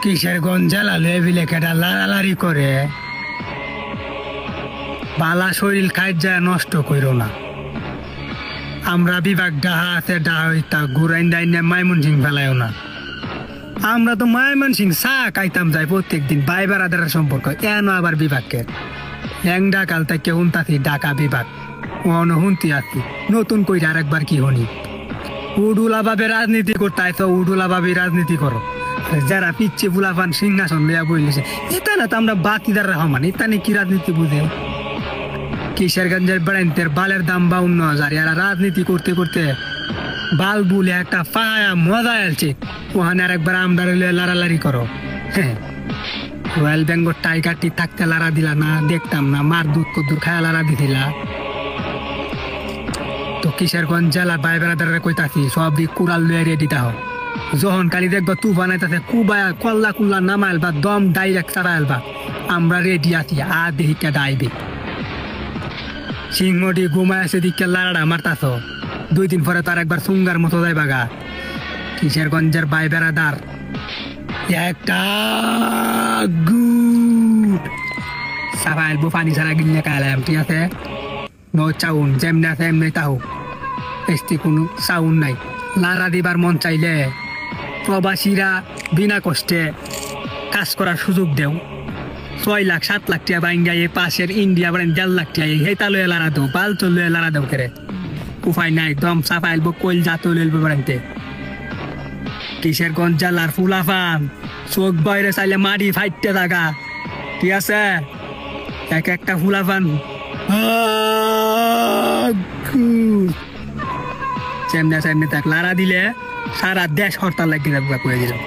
কিশোরগঞ্জ জেলা লেভিলে কেটা লাড়ালাড়ি করে বালা শরীর খাইজা নষ্ট কইরো না। আমরা বিভাগ ডাহা আছে ডাহা হইতা ঘুরাইন দাইনে মাইমনসিং ফেলাইও না। আমরা তো মাইমনসিং চা খাইতাম যাই প্রত্যেক দিন ভাই বেড়াদারের সম্পর্ক এন আবার বিভাগকে ল্যাংডা কাল থেকে হুনতাছি ঢাকা বিভাগ অন হুনতি আছি নতুন কইরা আরেকবার কি হনি উডুলা ভাবে রাজনীতি করতে আইতো উডুলা ভাবে রাজনীতি করো। যারা পিচ্ছে বুলাফান সিংহাসন লইয়া বইলেছে এটা না তো আমরা বাতিদার রহমান এটা নিয়ে কি রাজনীতি বুঝে। কিশোরগঞ্জের বেড়াইতের বালের দাম 52,000 এরা রাজনীতি করতে করতে বাল বুলে একটা পায়া মজা আলছে ওখানে আরেকবার আমদার লাড়ালাড়ি করো। হ্যাঁ রয়্যাল বেঙ্গল টাইগারটি থাকতে লাড়া দিলা না দেখতাম না মার দুধ কদ্দুর খায়া লাড়া দিছিলা। তো কিশোরগঞ্জ জেলা ভাই বেড়াদারে কইতাছি সব দিক কুড়াল লুয়ে রেডি তাহ যখন কালি দেখবা তুফান আইতাছে কুবায়া কল্লা কুল্লা নামাইল বা দম ডাইরেক্ট চারাইল বা আমরা রেডি আছি আর দেহিটা ডাইবে সিংহটি ঘুমায় আছে দিকে লাড়া মারতাছ 2 দিন পরে তার একবার সুঙ্গার মতো যাইবা গা। কিশোরগঞ্জের ভাই বেড়াদার একটা গুড সাফাইল বো পানি ছাড়া গিলে কালাম ঠিক আছে নো চাউন যেমনি আছে এমনি তাও এসটি কোনো চাউন নাই। লাড়া দিবার মন চাইলে প্রবাসীরা বিনা কষ্টে কাজ করার সুযোগ দেও 6 লাখ 7 লাখ টাকা বাইঙ্গা এই পাশের ইন্ডিয়া বলেন 1.5 লাখ টাকা হেতা লয়ে লাড়া দেও বাল তো লয়ে লাড়া দেও করে উপায় নাই দম সাফাইল বো কইল জাত লইলবে বাড়াইতে। কিশোরগঞ্জ জেলার ফুলাফান চোখ বাইরে চাইলে মাটি ফাইটতে থাকা ঠিক আছে এক একটা ফুলাফান সেমনে সেমনে তাক লাড়া দিলে সারা দেশ হরতাল লাগিয়ে যাবে কয়ে দিলাম।